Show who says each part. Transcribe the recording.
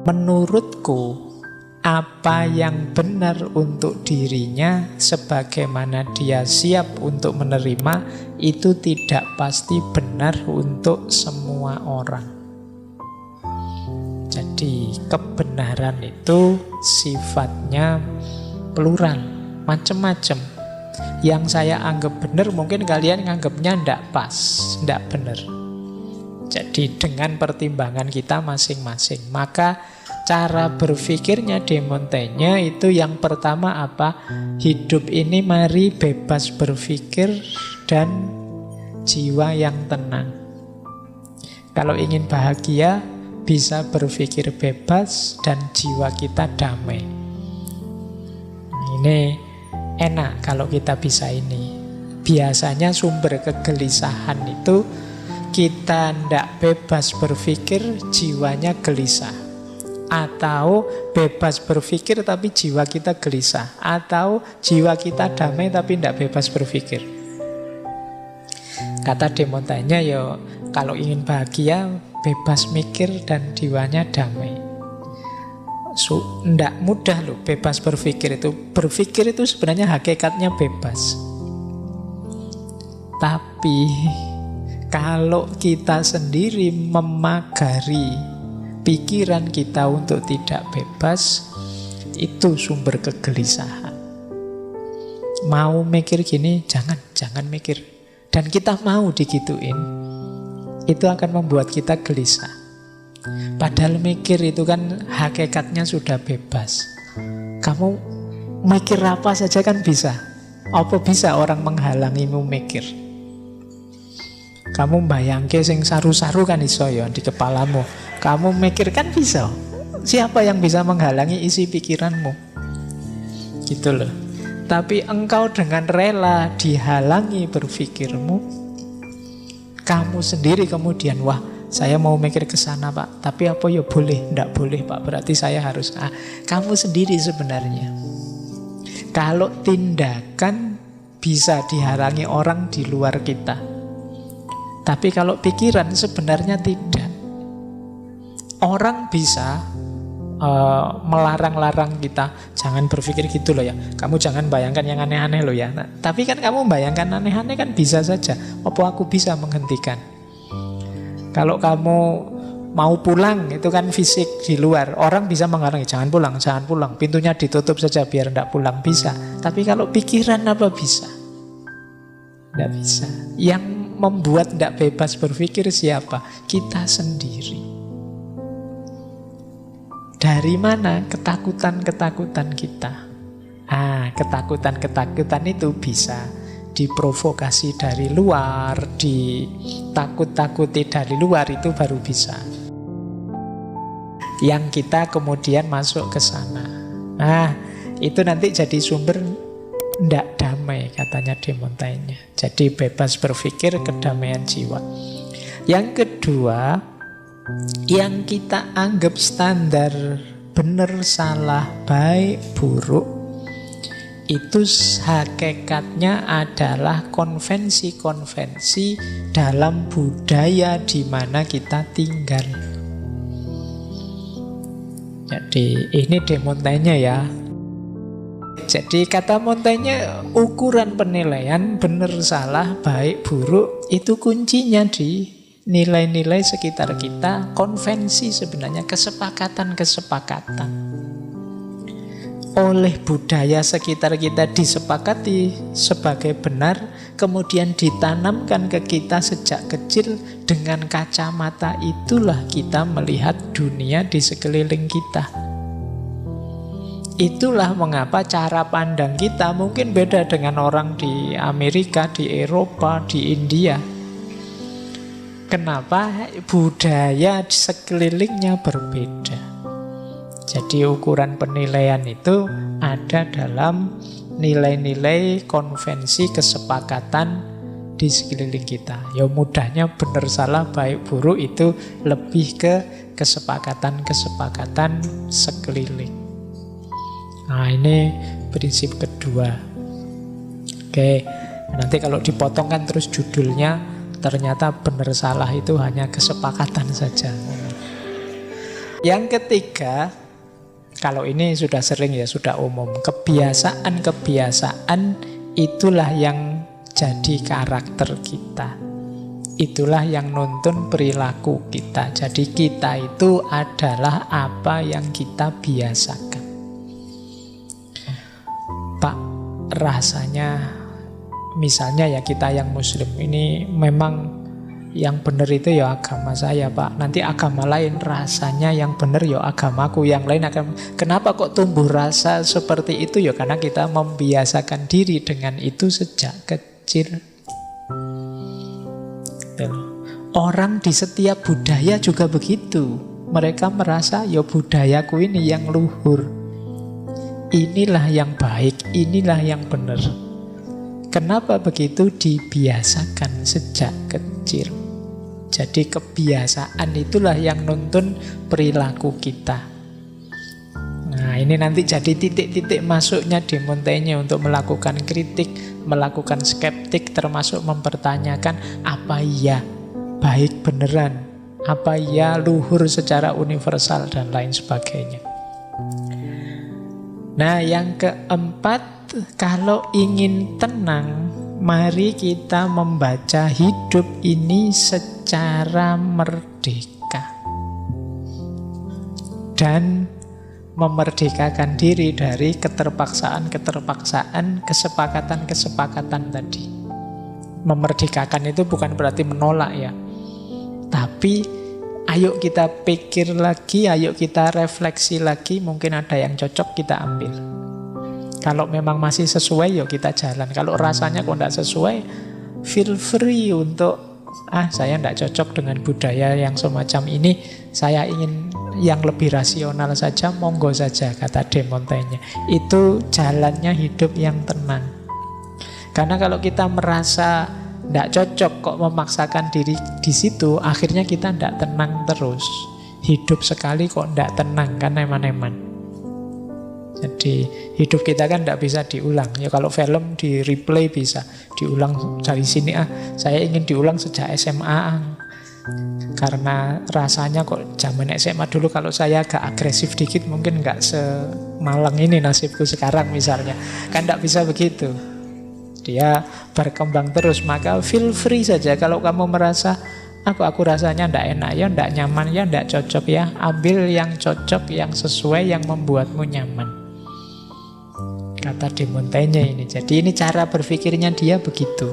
Speaker 1: menurutku apa yang benar untuk dirinya sebagaimana dia siap untuk menerima itu tidak pasti benar untuk semua orang. Jadi kebenaran itu sifatnya plural, macam-macam. Yang saya anggap benar mungkin kalian nganggapnya tidak pas, tidak benar. Jadi dengan pertimbangan kita masing-masing. Maka cara berpikirnya De Montaigne itu yang pertama apa? Hidup ini mari bebas berpikir dan jiwa yang tenang. Kalau ingin bahagia, bisa berpikir bebas dan jiwa kita damai. Ini enak kalau kita bisa ini. Biasanya sumber kegelisahan itu kita tidak bebas berpikir, jiwanya gelisah. Atau bebas berpikir tapi jiwa kita gelisah. Atau jiwa kita damai tapi tidak bebas berpikir. Kata De Montaigne, yo kalau ingin bahagia, bebas mikir dan jiwanya damai. Tidak mudah loh bebas berpikir itu. Berpikir itu sebenarnya hakikatnya bebas. Tapi kalau kita sendiri memagari pikiran kita untuk tidak bebas, itu sumber kegelisahan. Mau mikir gini, jangan mikir. Dan kita mau digituin, itu akan membuat kita gelisah. Padahal mikir itu kan hakikatnya sudah bebas. Kamu mikir apa saja kan bisa. Apa bisa orang menghalangimu mikir? Kamu bayangke sing saru-saru kan iso ya di kepalamu. Kamu mikir kan bisa. Siapa yang bisa menghalangi isi pikiranmu? Gitu loh. Tapi engkau dengan rela dihalangi berpikirmu, kamu sendiri kemudian, wah saya mau mikir ke sana Pak, tapi apa ya boleh? Nggak boleh Pak, berarti saya harus kamu sendiri sebenarnya. Kalau tindakan bisa dihalangi orang di luar kita, tapi kalau pikiran sebenarnya tidak. Orang bisa melarang-larang kita, jangan berpikir gitu loh ya, kamu jangan bayangkan yang aneh-aneh loh ya. Nah, tapi kan kamu bayangkan aneh-aneh kan bisa saja. Apa aku bisa menghentikan? Kalau kamu mau pulang, itu kan fisik di luar. Orang bisa menghalangi, jangan pulang, pintunya ditutup saja biar tidak pulang, bisa. Tapi kalau pikiran apa bisa? Tidak bisa. Yang membuat tidak bebas berpikir siapa? Kita sendiri. Dari mana ketakutan-ketakutan kita? Ketakutan-ketakutan itu bisa diprovokasi dari luar, ditakut-takuti dari luar, itu baru bisa. Yang kita kemudian masuk ke sana. Itu nanti jadi sumber ndak damai, katanya De Montaigne. Jadi bebas berpikir, kedamaian jiwa. Yang kedua, yang kita anggap standar benar, salah, baik, buruk, itu hakikatnya adalah konvensi-konvensi dalam budaya di mana kita tinggal. Jadi ini De Montaigne ya. Jadi kata Montaigne, ukuran penilaian benar, salah, baik, buruk itu kuncinya di nilai-nilai sekitar kita, konvensi sebenarnya, kesepakatan-kesepakatan. Oleh budaya sekitar kita disepakati sebagai benar, kemudian ditanamkan ke kita sejak kecil. Dengan kacamata itulah kita melihat dunia di sekeliling kita. Itulah mengapa cara pandang kita mungkin beda dengan orang di Amerika, di Eropa, di India. Kenapa? Budaya di sekelilingnya berbeda. Jadi ukuran penilaian itu ada dalam nilai-nilai konvensi kesepakatan di sekeliling kita. Ya mudahnya benar salah baik buruk itu lebih ke kesepakatan-kesepakatan sekeliling. Nah ini prinsip kedua. Oke, nanti kalau dipotong kan terus judulnya ternyata benar salah itu hanya kesepakatan saja. Yang ketiga, kalau ini sudah sering ya, sudah umum, kebiasaan-kebiasaan itulah yang jadi karakter kita. Itulah yang nuntun perilaku kita. Jadi kita itu adalah apa yang kita biasakan. Pak, rasanya misalnya ya kita yang muslim ini memang yang benar itu ya agama saya, Pak. Nanti agama lain rasanya yang benar ya agamaku. Yang lain akan, kenapa kok tumbuh rasa seperti itu? Ya karena kita membiasakan diri dengan itu sejak kecil. Orang di setiap budaya juga begitu. Mereka merasa ya budayaku ini yang luhur. Inilah yang baik, inilah yang benar. Kenapa begitu? Dibiasakan sejak kecil. Jadi kebiasaan itulah yang nuntun perilaku kita. Nah, ini nanti jadi titik-titik masuknya di Montaigne untuk melakukan kritik, melakukan skeptik, termasuk mempertanyakan apa iya baik beneran, apa iya luhur secara universal, dan lain sebagainya. Nah, yang keempat, kalau ingin tenang, mari kita membaca hidup ini secara merdeka dan memerdekakan diri dari keterpaksaan-keterpaksaan, kesepakatan-kesepakatan tadi. Memerdekakan itu bukan berarti menolak ya, tapi ayo kita pikir lagi, ayo kita refleksi lagi, mungkin ada yang cocok kita ambil. Kalau memang masih sesuai, yuk kita jalan. Kalau rasanya kok tidak sesuai, feel free untuk saya tidak cocok dengan budaya yang semacam ini, saya ingin yang lebih rasional saja, monggo saja, kata de Montaigne. Itu jalannya hidup yang tenang. Karena kalau kita merasa tidak cocok kok memaksakan diri di situ, akhirnya kita tidak tenang terus. Hidup sekali kok tidak tenang, kan eman-eman. Jadi hidup kita kan tidak bisa diulang. Ya kalau film di replay bisa diulang dari sini. Saya ingin diulang sejak SMA. Karena rasanya kok zaman SMA dulu kalau saya agak agresif dikit mungkin nggak semalang ini nasibku sekarang misalnya. Kan tidak bisa begitu. Dia berkembang terus. Maka feel free saja kalau kamu merasa aku rasanya tidak enak ya, tidak nyaman ya, tidak cocok ya. Ambil yang cocok, yang sesuai, yang membuatmu nyaman. Kata de Montaigne ini. Jadi ini cara berpikirnya dia begitu.